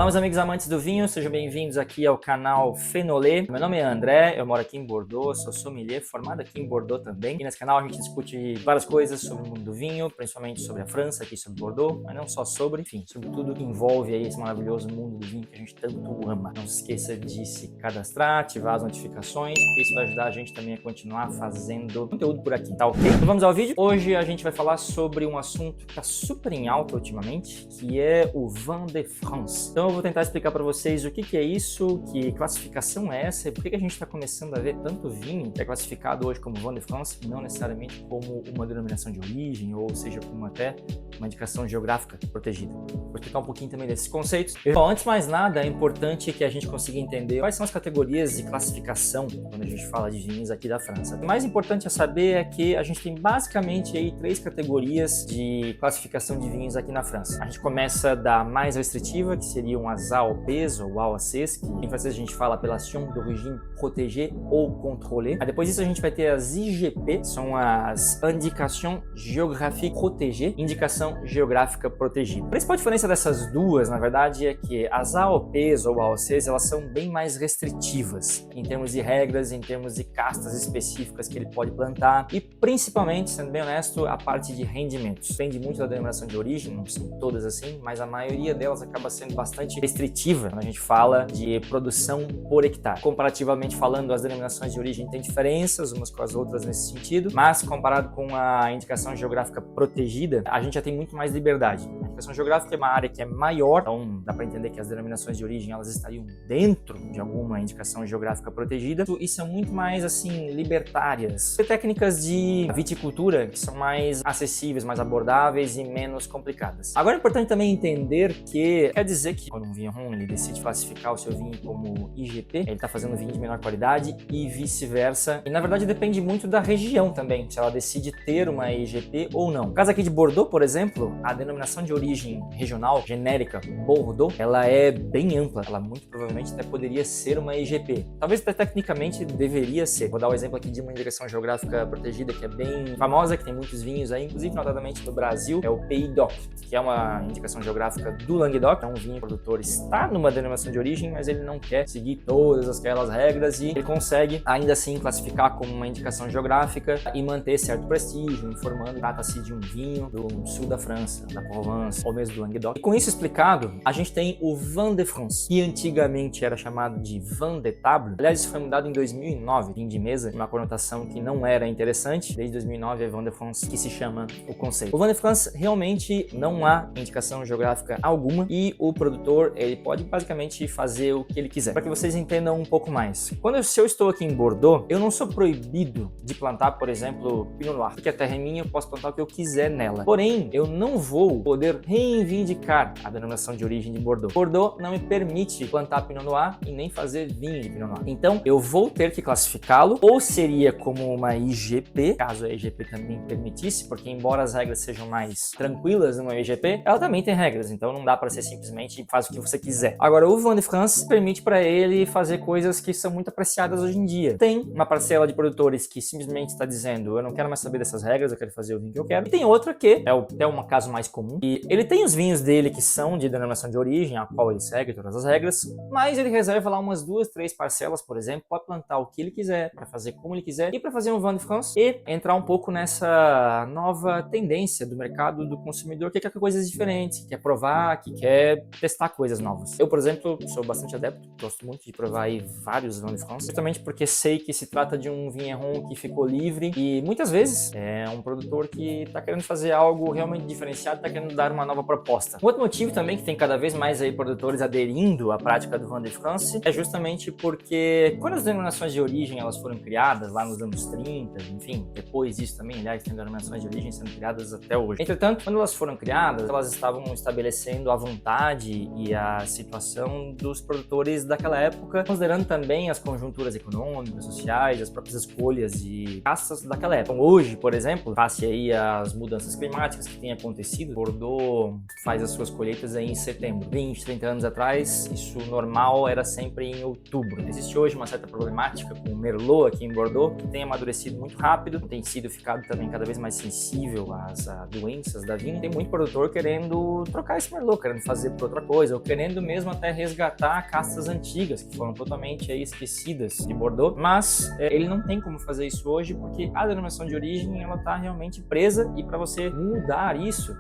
Olá, meus amigos amantes do vinho, sejam bem-vindos aqui ao canal Fenolé. Meu nome é André, eu moro aqui em Bordeaux, sou sommelier, formado aqui em Bordeaux também. E nesse canal a gente discute várias coisas sobre o mundo do vinho, principalmente sobre a França, aqui sobre Bordeaux, mas não só sobre, enfim, sobre tudo que envolve aí esse maravilhoso mundo do vinho que a gente tanto ama. Não se esqueça de se cadastrar, ativar as notificações, porque isso vai ajudar a gente também a continuar fazendo conteúdo por aqui, tá ok? Então vamos ao vídeo. Hoje a gente vai falar sobre um assunto que está super em alta ultimamente, que é o Vin de France. Então eu vou tentar explicar para vocês o que é isso, que classificação é essa e por que a gente está começando a ver tanto vinho que é classificado hoje como Vin de France e não necessariamente como uma denominação de origem ou seja como até uma indicação geográfica protegida. Vou explicar um pouquinho também desses conceitos. Bom, antes de mais nada, é importante que a gente consiga entender quais são as categorias de classificação quando a gente fala de vinhos aqui da França. O mais importante a saber é que a gente tem basicamente aí 3 categorias de classificação de vinhos aqui na França. A gente começa da mais restritiva, que seriam as AOPs ou AOCs, que em francês a gente fala Appellation d'origine protégée ou contrôlée. Depois disso a gente vai ter as IGP, que são as Indications Géographiques Protégées, indicação geográfica protegida. A principal diferença dessas duas, na verdade, é que as AOPs ou AOCs, elas são bem mais restritivas em termos de regras, em termos de castas específicas que ele pode plantar e principalmente, sendo bem honesto, a parte de rendimentos. Depende muito da denominação de origem, não são todas assim, mas a maioria delas acaba sendo bastante restritiva quando a gente fala de produção por hectare. Comparativamente falando, as denominações de origem têm diferenças umas com as outras nesse sentido, mas comparado com a indicação geográfica protegida, a gente já tem muito mais liberdade. A indicação geográfica é uma área que é maior, então dá para entender que as denominações de origem elas estariam dentro de alguma indicação geográfica protegida e são muito mais assim libertárias. Tem técnicas de viticultura que são mais acessíveis, mais abordáveis e menos complicadas. Agora é importante também entender que quer dizer que quando um vinho ele decide classificar o seu vinho como IGP, ele está fazendo vinho de menor qualidade e vice-versa. E na verdade depende muito da região também, se ela decide ter uma IGP ou não. No caso aqui de Bordeaux, por exemplo, a denominação de origem regional, genérica, Bordeaux, ela é bem ampla. Ela muito provavelmente até poderia ser uma IGP. Talvez até tecnicamente deveria ser. Vou dar o exemplo aqui de uma indicação geográfica protegida que é bem famosa, que tem muitos vinhos aí, inclusive notadamente no Brasil, é o Pays d'Oc, que é uma indicação geográfica do Languedoc. É um vinho que o produtor está numa denominação de origem, mas ele não quer seguir todas aquelas regras e ele consegue ainda assim classificar como uma indicação geográfica e manter certo prestígio, informando que trata-se de um vinho do sul da França, da Provence ou mesmo do Languedoc. E com isso explicado, a gente tem o Vin de France, que antigamente era chamado de Vin de Table. Aliás, isso foi mudado em 2009, vinho de mesa, uma conotação que não era interessante. Desde 2009 é Vin de France que se chama o conceito. O Vin de France realmente não há indicação geográfica alguma e o produtor ele pode basicamente fazer o que ele quiser. Para que vocês entendam um pouco mais. Se eu estou aqui em Bordeaux, eu não sou proibido de plantar, por exemplo, Pinot Noir, porque a terra é minha, eu posso plantar o que eu quiser nela. Porém, eu não vou poder reivindicar a denominação de origem de Bordeaux. Bordeaux não me permite plantar Pinot Noir e nem fazer vinho de Pinot Noir. Então, eu vou ter que classificá-lo, ou seria como uma IGP, caso a IGP também permitisse, porque embora as regras sejam mais tranquilas numa IGP, ela também tem regras, então não dá para ser simplesmente faz o que você quiser. Agora, o Vin de France permite para ele fazer coisas que são muito apreciadas hoje em dia. Tem uma parcela de produtores que simplesmente está dizendo, eu não quero mais saber dessas regras, eu quero fazer o vinho que eu quero. E tem outra que é até um caso mais comum, e ele tem os vinhos dele que são de denominação de origem, a qual ele segue todas as regras, mas ele reserva lá umas 2, 3 parcelas, por exemplo, para plantar o que ele quiser, para fazer como ele quiser, e para fazer um Vin de France e entrar um pouco nessa nova tendência do mercado do consumidor que quer coisas diferentes, que quer provar, que quer testar coisas novas. Eu, por exemplo, sou bastante adepto, gosto muito de provar aí vários Vin de France, justamente porque sei que se trata de um vinheron que ficou livre e muitas vezes é um produtor que está querendo fazer algo realmente diferenciado, está querendo dar uma nova proposta. Um outro motivo também que tem cada vez mais aí produtores aderindo à prática do Vin de France é justamente porque quando as denominações de origem elas foram criadas lá nos anos 30, enfim, depois disso também, aliás, tem denominações de origem sendo criadas até hoje. Entretanto, quando elas foram criadas, elas estavam estabelecendo a vontade e a situação dos produtores daquela época, considerando também as conjunturas econômicas, sociais, as próprias escolhas de castas daquela época. Então, hoje, por exemplo, face aí às mudanças climáticas que têm acontecido, Bordeaux faz as suas colheitas aí em setembro. 20, 30 anos atrás, isso normal era sempre em outubro. Existe hoje uma certa problemática com o Merlot aqui em Bordeaux, que tem amadurecido muito rápido, tem sido ficado também cada vez mais sensível às doenças da vinha. Tem muito produtor querendo trocar esse Merlot, querendo fazer por outra coisa, Brasil, querendo mesmo até resgatar castas antigas, que foram totalmente aí esquecidas de Bordeaux, mas ele não tem como fazer isso hoje, porque a denominação de origem, ela tá realmente presa, e para você mudar isso,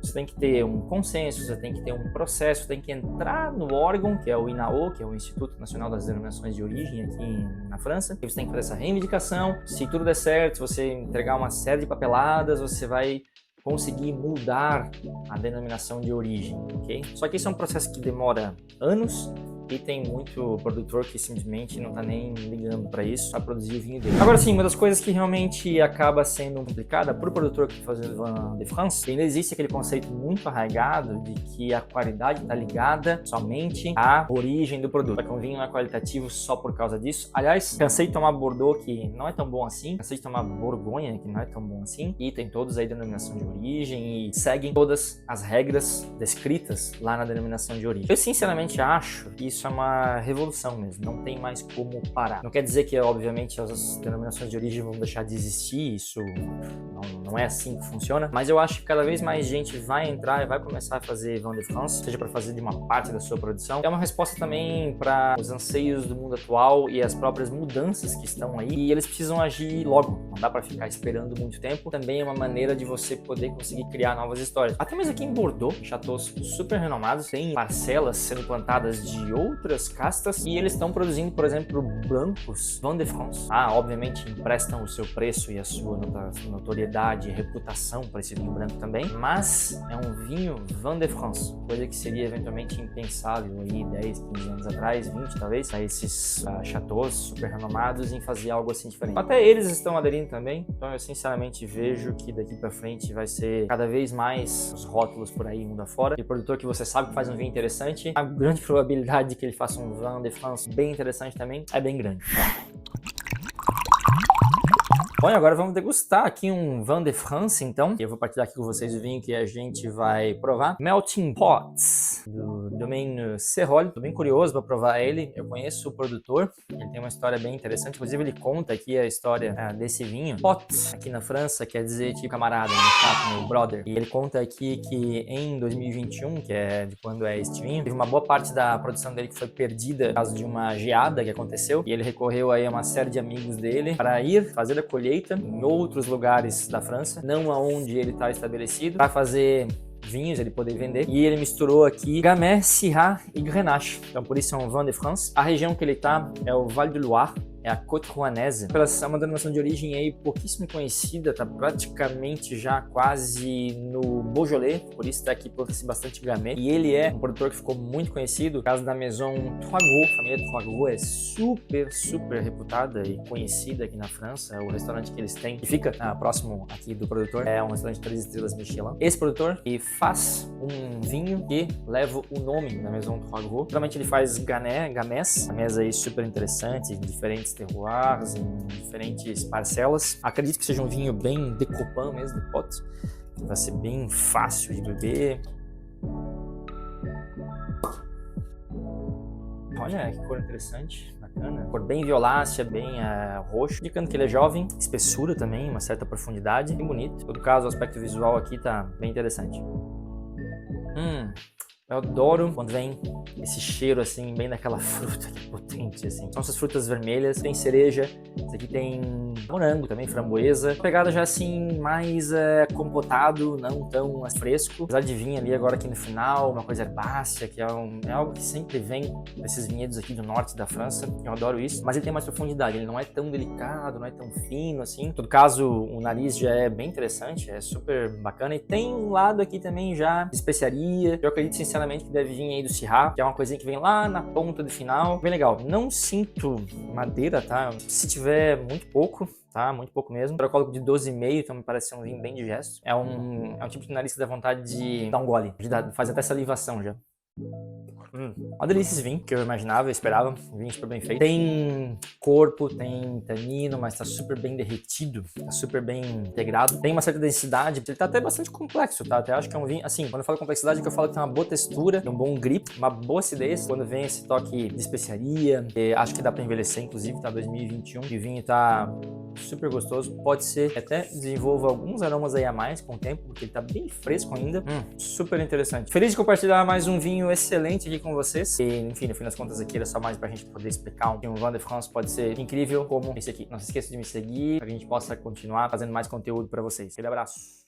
você tem que ter um consenso, você tem que ter um processo, tem que entrar no órgão, que é o INAO, que é o Instituto Nacional das Denominações de Origem aqui na França, e você tem que fazer essa reivindicação. Se tudo der certo, se você entregar uma série de papeladas, você vai conseguir mudar a denominação de origem, ok? Só que isso é um processo que demora anos, e tem muito produtor que simplesmente não tá nem ligando para isso, para produzir o vinho dele. Agora sim, uma das coisas que realmente acaba sendo complicada para o produtor que faz o Vin de France, ainda existe aquele conceito muito arraigado de que a qualidade está ligada somente à origem do produto. Que um vinho não é qualitativo só por causa disso. Aliás, cansei de tomar Bordeaux, que não é tão bom assim, cansei de tomar Borgonha, que não é tão bom assim, e tem todos aí denominação de origem e seguem todas as regras descritas lá na denominação de origem. Eu sinceramente acho que isso é uma revolução mesmo, não tem mais como parar. Não quer dizer que, obviamente, as denominações de origem vão deixar de existir, isso não é assim que funciona, mas eu acho que cada vez mais gente vai entrar e vai começar a fazer Vin de France, seja para fazer de uma parte da sua produção. É uma resposta também para os anseios do mundo atual e as próprias mudanças que estão aí, e eles precisam agir logo, não dá para ficar esperando muito tempo. Também é uma maneira de você poder conseguir criar novas histórias. Até mesmo aqui em Bordeaux, chateaus super renomados, tem parcelas sendo plantadas de outras castas, e eles estão produzindo, por exemplo, brancos Vin de France. Obviamente emprestam o seu preço e a sua notoriedade e reputação para esse vinho branco também, mas é um vinho Vin de France, coisa que seria eventualmente impensável aí 10, 15 anos atrás, 20 talvez, para esses chateaus super renomados em fazer algo assim diferente. Até eles estão aderindo também, então eu sinceramente vejo que daqui para frente vai ser cada vez mais os rótulos por aí mundo afora, e produtor que você sabe que faz um vinho interessante, a grande probabilidade de que ele faça um Vin de France bem interessante também é bem grande. Bom, e agora vamos degustar aqui um Vin de France, então. Eu vou partilhar aqui com vocês o vinho que a gente vai provar. Melting Pots, do Domaine Serrol. Tô bem curioso para provar ele. Eu conheço o produtor, ele tem uma história bem interessante. Inclusive, ele conta aqui a história desse vinho. Pot, aqui na França, quer dizer tipo camarada, meu brother. E ele conta aqui que em 2021, que é de quando é este vinho, teve uma boa parte da produção dele que foi perdida por causa de uma geada que aconteceu. E ele recorreu aí a uma série de amigos dele para ir fazer a colheita em outros lugares da França, não aonde ele está estabelecido, para fazer vinhos, ele poder vender. E ele misturou aqui Gamay, Syrah e Grenache. Então por isso é um Vin de France. A região que ele está é o Val de Loire, é a Côte Rouennaise. É uma denominação de origem aí pouquíssimo conhecida, tá praticamente já quase no Beaujolais, por isso tá aqui produzindo bastante Gamay. E ele é um produtor que ficou muito conhecido, no caso da Maison Troisgros. A família Troisgros é super reputada e conhecida aqui na França. O restaurante que eles têm, que fica próximo aqui do produtor, é um restaurante de 3 estrelas Michelin. Esse produtor, ele faz um vinho que leva o nome da Maison Troisgros. Geralmente ele faz Gamés aí super interessantes, diferentes terroirs, em diferentes parcelas. Acredito que seja um vinho bem decopant mesmo, de pot. Vai ser bem fácil de beber. Olha que cor interessante, bacana. Cor bem violácea, bem roxo. Indicando que ele é jovem. Espessura também, uma certa profundidade. Bem bonito. Em todo caso, o aspecto visual aqui tá bem interessante. Eu adoro quando vem esse cheiro assim, bem daquela fruta que é potente assim. São essas frutas vermelhas, tem cereja, esse aqui tem morango também, framboesa. Pegada já assim, mais compotado, não tão fresco. Apesar de vir ali agora aqui no final, uma coisa herbácea, que é algo que sempre vem desses vinhedos aqui do norte da França. Eu adoro isso, mas ele tem mais profundidade, ele não é tão delicado, não é tão fino assim. Em todo caso, o nariz já é bem interessante, é super bacana. E tem um lado aqui também já de especiaria. Eu acredito sinceramente que deve vir aí do Syrah, que é uma coisinha que vem lá na ponta do final. Bem legal. Não sinto madeira, tá? Se tiver muito pouco, tá? Muito pouco mesmo. Eu coloco de 12,5, então me parece ser um vinho bem digesto. É um tipo de nariz que dá vontade de dar um gole, faz até salivação já. Uma delícia esse vinho, que eu imaginava, eu esperava. Vinho super bem feito. Tem corpo, tem tanino, mas tá super bem derretido, tá super bem integrado. Tem uma certa densidade, ele tá até bastante complexo, tá? Até acho que é um vinho, assim, quando eu falo complexidade, é que eu falo que tem uma boa textura, tem um bom grip, uma boa acidez. Quando vem esse toque de especiaria, acho que dá pra envelhecer, inclusive, tá 2021. E o vinho tá super gostoso. Pode ser que até desenvolva alguns aromas aí a mais com o tempo, porque ele tá bem fresco ainda. Super interessante. Feliz de compartilhar mais um vinho excelente aqui com vocês. E, enfim, no fim das contas aqui era só mais pra gente poder explicar que um Vin de France pode ser incrível como esse aqui. Não se esqueça de me seguir, pra que a gente possa continuar fazendo mais conteúdo pra vocês. Aquele abraço.